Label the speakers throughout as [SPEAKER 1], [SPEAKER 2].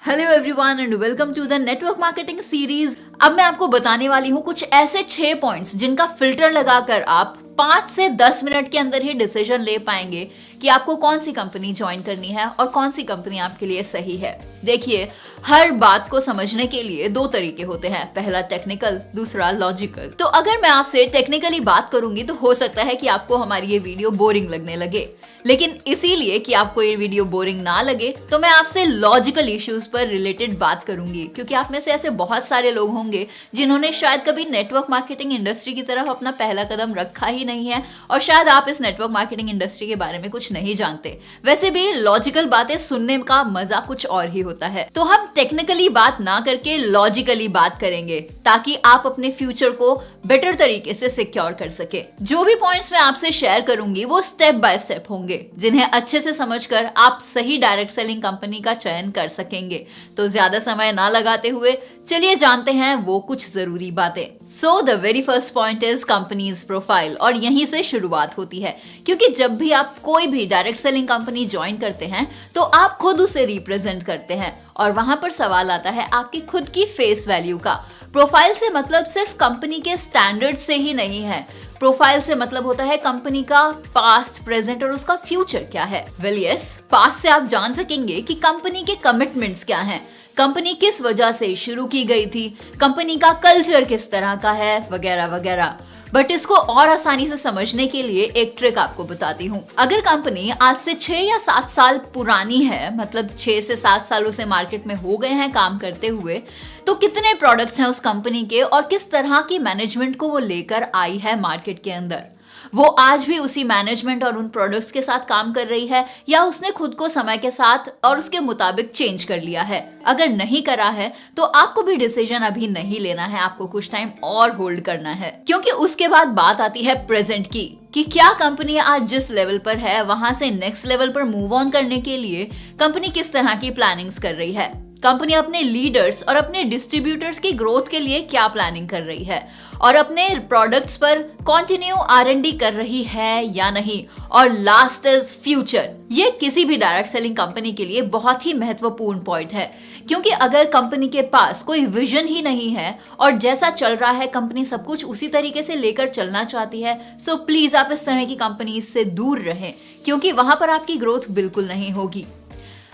[SPEAKER 1] Hello everyone and welcome to the network marketing series. अब मैं आपको बताने वाली हूँ कुछ ऐसे 6 पॉइंट्स जिनका फिल्टर लगाकर आप 5 से 10 मिनट के अंदर ही डिसीजन ले पाएंगे कि आपको कौन सी कंपनी ज्वाइन करनी है और कौन सी कंपनी आपके लिए सही है। देखिए, हर बात को समझने के लिए 2 तरीके होते हैं, पहला टेक्निकल, दूसरा लॉजिकल। तो अगर मैं आपसे टेक्निकली बात करूंगी तो हो सकता है कि आपको हमारी ये वीडियो बोरिंग लगने लगे, लेकिन इसीलिए कि आपको ये वीडियो बोरिंग ना लगे तो मैं आपसे लॉजिकल इश्यूज पर रिलेटेड बात करूंगी, क्योंकि आप में से ऐसे बहुत सारे लोग होंगे जिन्होंने शायद कभी नेटवर्क मार्केटिंग इंडस्ट्री की तरफ अपना पहला कदम रखा ही नहीं है और शायद आप इस नेटवर्क मार्केटिंग इंडस्ट्री के बारे में कुछ नहीं जानते। वैसे भी लॉजिकल बातें सुनने का मजा कुछ और ही होता है। तो हम टेक्निकली बात ना करके लॉजिकली बात करेंगे ताकि आप अपने फ्यूचर को बेटर तरीके से सिक्योर कर सके। जो भी पॉइंट्स मैं आपसे शेयर करूंगी वो स्टेप बाय स्टेप होंगे, जिन्हें अच्छे से समझकर आप सही डायरेक्ट सेलिंग कंपनी का चयन कर सकेंगे। तो ज्यादा समय ना लगाते हुए चलिए जानते हैं वो कुछ जरूरी बातें। So the very first point is companies profile, और यहीं से शुरुआत होती है, क्योंकि जब भी आप कोई भी डायरेक्ट सेलिंग कंपनी ज्वाइन करते हैं तो आप खुद उसे रिप्रेजेंट करते हैं और वहां पर सवाल आता है आपकी खुद की फेस वैल्यू का। प्रोफाइल से मतलब सिर्फ कंपनी के स्टैंडर्ड से ही नहीं है, प्रोफाइल से मतलब होता है कंपनी का पास्ट, प्रेजेंट और उसका फ्यूचर क्या है। वेल यस, पास्ट से आप जान सकेंगे कि कंपनी के कमिटमेंट्स क्या हैं, कंपनी किस वजह से शुरू की गई थी, कंपनी का कल्चर किस तरह का है, वगैरह वगैरह। बट इसको और आसानी से समझने के लिए एक ट्रिक आपको बताती हूँ। अगर कंपनी आज से 6 या 7 साल पुरानी है, मतलब 6 से 7 सालों से मार्केट में हो गए हैं काम करते हुए, तो कितने प्रोडक्ट्स हैं उस कंपनी के और किस तरह की मैनेजमेंट को वो लेकर आई है मार्केट के अंदर। वो आज भी उसी मैनेजमेंट और उन प्रोडक्ट्स के साथ काम कर रही है या उसने खुद को समय के साथ और उसके मुताबिक चेंज कर लिया है। अगर नहीं करा है तो आपको भी डिसीजन अभी नहीं लेना है, आपको कुछ टाइम और होल्ड करना है, क्योंकि उसके बाद बात आती है प्रेजेंट की, कि क्या कंपनी आज जिस लेवल पर है वहां से नेक्स्ट लेवल पर मूव ऑन करने के लिए कंपनी किस तरह की प्लानिंग्स कर रही है, कंपनी अपने लीडर्स और अपने डिस्ट्रीब्यूटर्स की ग्रोथ के लिए क्या प्लानिंग कर रही है और अपने प्रोडक्ट्स पर कंटिन्यू R&D कर रही है या नहीं, और लास्ट इज फ्यूचर। ये किसी भी डायरेक्ट सेलिंग कंपनी के लिए बहुत ही महत्वपूर्ण पॉइंट है, क्योंकि अगर कंपनी के पास कोई विजन ही नहीं है और जैसा चल रहा है कंपनी सब कुछ उसी तरीके से लेकर चलना चाहती है, सो प्लीज आप इस तरह की कंपनी से दूर रहें, क्योंकि वहां पर आपकी ग्रोथ बिल्कुल नहीं होगी।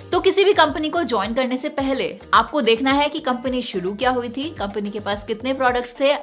[SPEAKER 1] तो किसी भी कंपनी को ज्वाइन करने से पहले आपको देखना है कि कंपनी शुरू क्या हुई थी, कंपनी के पास कितने प्रोडक्ट्स थे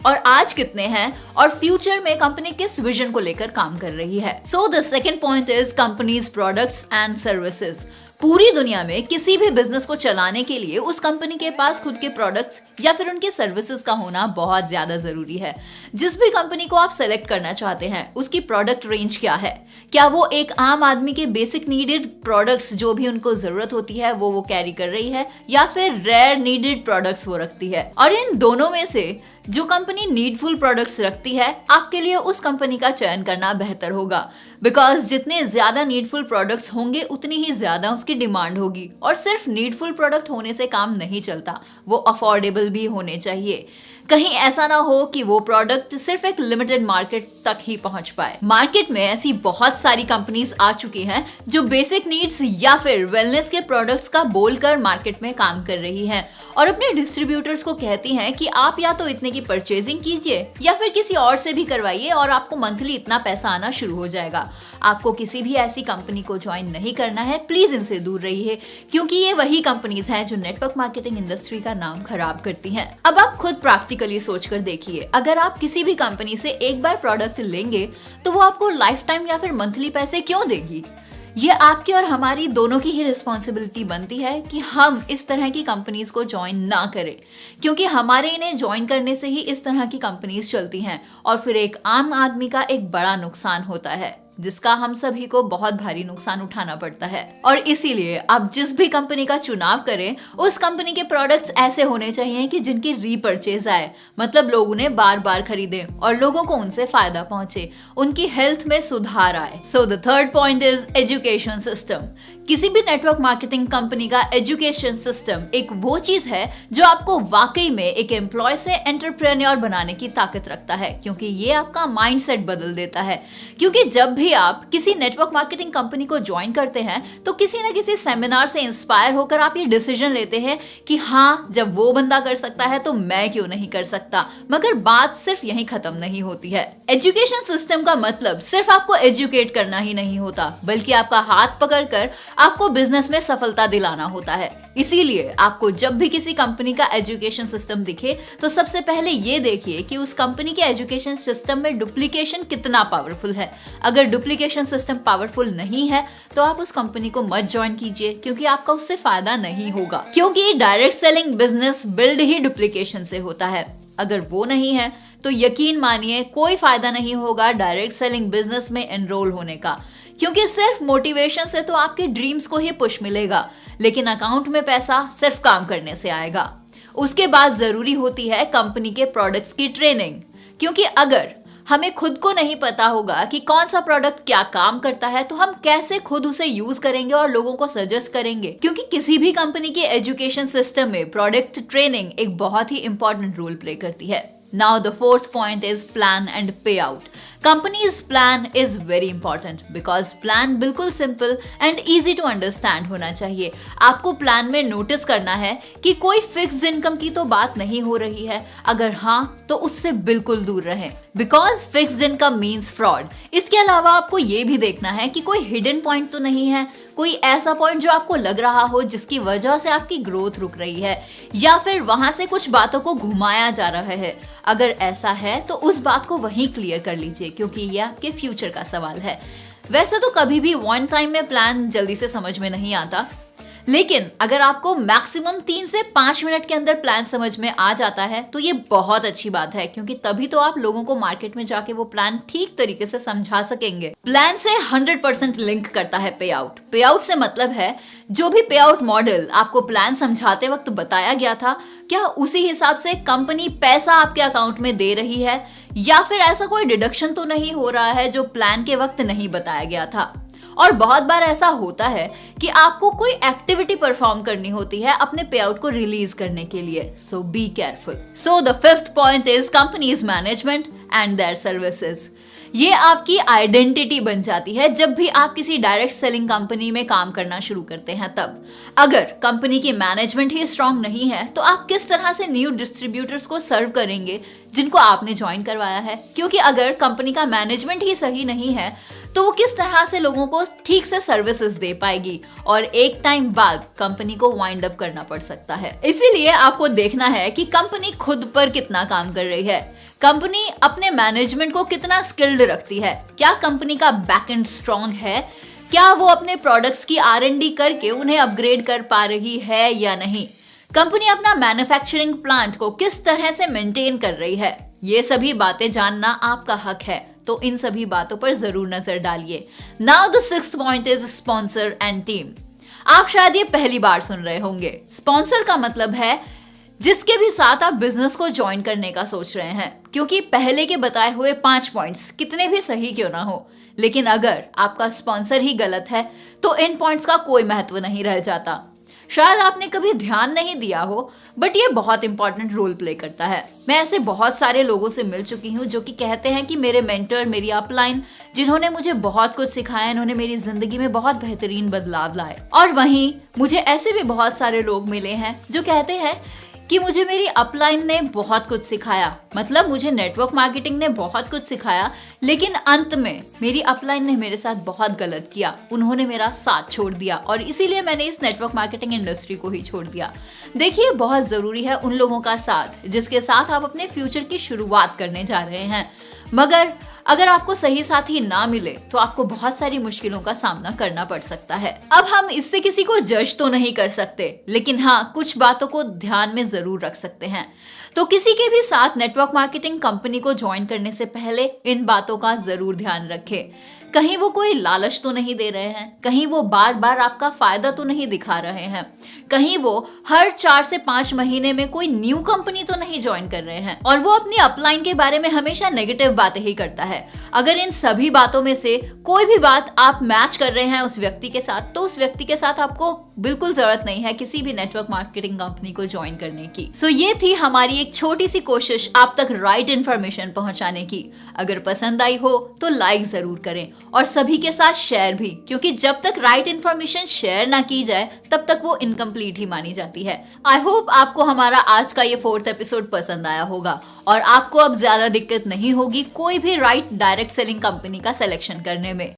[SPEAKER 1] और आज कितने हैं, और फ्यूचर में कंपनी किस विजन को लेकर काम कर रही है। So the second point is companies products and services. पूरी दुनिया में किसी भी बिजनेस को चलाने के लिए उस कंपनी के पास खुद के प्रोडक्ट्स या फिर उनके सर्विसेज का होना बहुत ज्यादा जरूरी है। जिस भी कंपनी को आप सेलेक्ट करना चाहते हैं उसकी प्रोडक्ट रेंज क्या है, क्या वो एक आम आदमी के बेसिक नीडेड प्रोडक्ट्स जो भी उनको जरूरत होती है वो कैरी कर रही है, या फिर रेयर नीडेड प्रोडक्ट्स वो रखती है। और इन दोनों में से जो कंपनी नीडफुल प्रोडक्ट्स रखती है आपके लिए उस कंपनी का चयन करना बेहतर होगा, बिकॉज जितने ज्यादा नीडफुल प्रोडक्ट्स होंगे उतनी ही ज्यादा उसकी डिमांड होगी। और सिर्फ नीडफुल प्रोडक्ट होने से काम नहीं चलता, वो अफोर्डेबल भी होने चाहिए। कहीं ऐसा ना हो कि वो प्रोडक्ट सिर्फ एक लिमिटेड मार्केट तक ही पहुंच पाए। मार्केट में ऐसी बहुत सारी कंपनीज आ चुकी हैं जो बेसिक नीड्स या फिर वेलनेस के प्रोडक्ट्स का बोलकर मार्केट में काम कर रही हैं और अपने डिस्ट्रीब्यूटर्स को कहती हैं कि आप या तो इतने की परचेजिंग कीजिए या फिर किसी और से भी करवाइए और आपको मंथली इतना पैसा आना शुरू हो जाएगा। आपको किसी भी ऐसी कंपनी को ज्वाइन नहीं करना है, प्लीज इनसे दूर रहिए, क्योंकि ये वही कंपनीज हैं जो नेटवर्क मार्केटिंग इंडस्ट्री का नाम खराब करती हैं। अब आप खुद प्रैक्टिकली सोचकर देखिए, अगर आप किसी भी कंपनी से एक बार प्रोडक्ट लेंगे तो वो आपको लाइफ टाइम या फिर मंथली पैसे क्यों देगी। ये आपकी और हमारी दोनों की ही रिस्पॉन्सिबिलिटी बनती है कि हम इस तरह की कंपनीज को ज्वाइन ना करें, क्योंकि हमारे इन्हें ज्वाइन करने से ही इस तरह की कंपनीज चलती हैं और फिर एक आम आदमी का एक बड़ा नुकसान होता है, जिसका हम सभी को बहुत भारी नुकसान उठाना पड़ता है। और इसीलिए आप जिस भी कंपनी का चुनाव करें उस कंपनी के प्रोडक्ट्स ऐसे होने चाहिए कि जिनकी रीपर्चेज आए, मतलब लोग उन्हें बार बार खरीदें और लोगों को उनसे फायदा पहुंचे, उनकी हेल्थ में सुधार आए। So the third point is education system. किसी भी नेटवर्क मार्केटिंग कंपनी का एजुकेशन सिस्टम एक वो चीज है जो आपको वाकई में एक एम्प्लॉय से एंटरप्रेन्योर बनाने की ताकत रखता है, क्योंकि ये आपका माइंडसेट बदल देता है। क्योंकि जब भी आप किसी नेटवर्क मार्केटिंग कंपनी को ज्वाइन करते हैं तो किसी न किसी सेमिनार से इंस्पायर होकर आप ये डिसीजन लेते हैं कि हाँ, जब वो बंदा कर सकता है तो मैं क्यों नहीं कर सकता। मगर बात सिर्फ यहीं खत्म नहीं होती है। एजुकेशन सिस्टम का मतलब सिर्फ आपको एजुकेट करना ही नहीं होता, बल्कि आपका हाथ पकड़कर आपको बिजनेस में सफलता दिलाना होता है। इसीलिए आपको जब भी किसी कंपनी का एजुकेशन सिस्टम दिखे तो सबसे पहले ये देखिए कि उस कंपनी के एजुकेशन सिस्टम में डुप्लीकेशन कितना पावरफुल है। अगर डुप्लीकेशन सिस्टम पावरफुल नहीं है तो आप उस कंपनी को मत ज्वाइन कीजिए, क्योंकि आपका उससे फायदा नहीं होगा। क्योंकि डायरेक्ट सेलिंग बिजनेस बिल्ड ही डुप्लीकेशन से होता है। अगर वो नहीं है तो यकीन मानिए कोई फायदा नहीं होगा डायरेक्ट सेलिंग बिजनेस में एनरोल होने का, क्योंकि सिर्फ मोटिवेशन से तो आपके ड्रीम्स को ही पुश मिलेगा, लेकिन अकाउंट में पैसा सिर्फ काम करने से आएगा। उसके बाद जरूरी होती है कंपनी के प्रोडक्ट्स की ट्रेनिंग, क्योंकि अगर हमें खुद को नहीं पता होगा कि कौन सा प्रोडक्ट क्या काम करता है तो हम कैसे खुद उसे यूज करेंगे और लोगों को सजेस्ट करेंगे। क्योंकि किसी भी कंपनी के एजुकेशन सिस्टम में प्रोडक्ट ट्रेनिंग एक बहुत ही इंपॉर्टेंट रोल प्ले करती है। Now the fourth point is plan and payout. Company's plan is very important because plan बिल्कुल simple and easy to understand होना चाहिए। आपको प्लान में नोटिस करना है कि कोई फिक्स इनकम की तो बात नहीं हो रही है, अगर हाँ तो उससे बिल्कुल दूर रहें, because fix income means fraud. इसके अलावा आपको ये भी देखना है कि कोई हिडन पॉइंट तो नहीं है, कोई ऐसा पॉइंट जो आपको लग रहा हो जिसकी वजह से आपकी ग्रोथ रुक रही है, या फिर वहां से कुछ बातों को घुमाया जा रहा है। अगर ऐसा है तो उस बात को वहीं क्लियर कर लीजिए, क्योंकि ये आपके फ्यूचर का सवाल है। वैसे तो कभी भी वन टाइम में प्लान जल्दी से समझ में नहीं आता, लेकिन अगर आपको मैक्सिमम 3 से 5 मिनट के अंदर प्लान समझ में आ जाता है तो ये बहुत अच्छी बात है, क्योंकि तभी तो आप लोगों को मार्केट में जाके वो प्लान ठीक तरीके से समझा सकेंगे। प्लान से 100% लिंक करता है पे आउट। पे आउट से मतलब है जो भी पे आउट मॉडल आपको प्लान समझाते वक्त बताया गया था, क्या उसी हिसाब से कंपनी पैसा आपके अकाउंट में दे रही है, या फिर ऐसा कोई डिडक्शन तो नहीं हो रहा है जो प्लान के वक्त नहीं बताया गया था। और बहुत बार ऐसा होता है कि आपको कोई एक्टिविटी परफॉर्म करनी होती है अपने पे आउट को रिलीज करने के लिए। So be careful. So the fifth point is companies management and their services. ये आपकी आइडेंटिटी बन जाती है जब भी आप किसी डायरेक्ट सेलिंग कंपनी में काम करना शुरू करते हैं। तब अगर कंपनी की मैनेजमेंट ही स्ट्रांग नहीं है तो आप किस तरह से न्यू डिस्ट्रीब्यूटर्स को सर्व करेंगे जिनको आपने ज्वाइन करवाया है, क्योंकि अगर कंपनी का मैनेजमेंट ही सही नहीं है तो वो किस तरह से लोगों को ठीक से सर्विसेज दे पाएगी, और एक टाइम बाद कंपनी को वाइंड अप करना पड़ सकता है। इसीलिए आपको देखना है कि कंपनी खुद पर कितना काम कर रही है, कंपनी अपने मैनेजमेंट को कितना स्किल्ड रखती है, क्या कंपनी का बैकएंड स्ट्रांग है, क्या वो अपने प्रोडक्ट्स की R&D करके उन्हें अपग्रेड कर पा रही है या नहीं, कंपनी अपना मैन्युफैक्चरिंग प्लांट को किस तरह से मेंटेन कर रही है। ये सभी बातें जानना आपका हक है, तो इन सभी बातों पर जरूर नजर डालिए। Now the sixth point is sponsor and team. आप शायद ये पहली बार सुन रहे होंगे। स्पॉन्सर का मतलब है जिसके भी साथ आप बिजनेस को ज्वाइन करने का सोच रहे हैं, क्योंकि पहले के बताए हुए 5 पॉइंट्स कितने भी सही क्यों ना हो, लेकिन अगर आपका स्पॉन्सर ही गलत है तो इन पॉइंट्स का कोई महत्व नहीं रह जाता। शायद आपने कभी ध्यान नहीं दिया हो, बट ये बहुत इंपॉर्टेंट रोल प्ले करता है। मैं ऐसे बहुत सारे लोगों से मिल चुकी हूँ जो कि कहते हैं कि मेरे मेंटर, मेरी अपलाइन, जिन्होंने मुझे बहुत कुछ सिखाया, इन्होंने मेरी जिंदगी में बहुत बेहतरीन बदलाव लाए। और वहीं मुझे ऐसे भी बहुत सारे लोग मिले हैं जो कहते हैं कि मुझे मेरी अपलाइन ने बहुत कुछ सिखाया, मतलब मुझे नेटवर्क मार्केटिंग ने बहुत कुछ सिखाया, लेकिन अंत में मेरी अपलाइन ने मेरे साथ बहुत गलत किया, उन्होंने मेरा साथ छोड़ दिया और इसीलिए मैंने इस नेटवर्क मार्केटिंग इंडस्ट्री को ही छोड़ दिया। देखिए, बहुत जरूरी है उन लोगों का साथ जिसके साथ आप अपने फ्यूचर की शुरुआत करने जा रहे हैं, मगर अगर आपको सही साथी ना मिले तो आपको बहुत सारी मुश्किलों का सामना करना पड़ सकता है। अब हम इससे किसी को जज तो नहीं कर सकते, लेकिन हाँ, कुछ बातों को ध्यान में जरूर रख सकते हैं। तो किसी के भी साथ नेटवर्क मार्केटिंग कंपनी को ज्वाइन करने से पहले इन बातों का जरूर ध्यान रखें। कहीं वो कोई लालच तो नहीं दे रहे हैं, कहीं वो बार बार आपका फायदा तो नहीं दिखा रहे हैं, कहीं वो हर 4 से 5 महीने में कोई न्यू कंपनी तो नहीं ज्वाइन कर रहे हैं और वो अपनी अपलाइन के बारे में हमेशा नेगेटिव बातें ही करता है। अगर इन सभी बातों में से कोई भी बात आप मैच कर रहे हैं उस व्यक्ति के साथ, तो उस व्यक्ति के साथ आपको बिल्कुल जरूरत नहीं है किसी भी नेटवर्क मार्केटिंग कंपनी को ज्वाइन करने की। सो ये थी हमारी एक छोटी सी कोशिश आप तक राइट इन्फॉर्मेशन पहुंचाने की। अगर पसंद आई हो तो लाइक जरूर करें और सभी के साथ शेयर भी, क्योंकि जब तक राइट इन्फॉर्मेशन शेयर ना की जाए तब तक वो इनकम्प्लीट ही मानी जाती है। आई होप आपको हमारा आज का ये 4th एपिसोड पसंद आया होगा और आपको अब ज्यादा दिक्कत नहीं होगी कोई भी राइट डायरेक्ट सेलिंग कंपनी का सिलेक्शन करने में।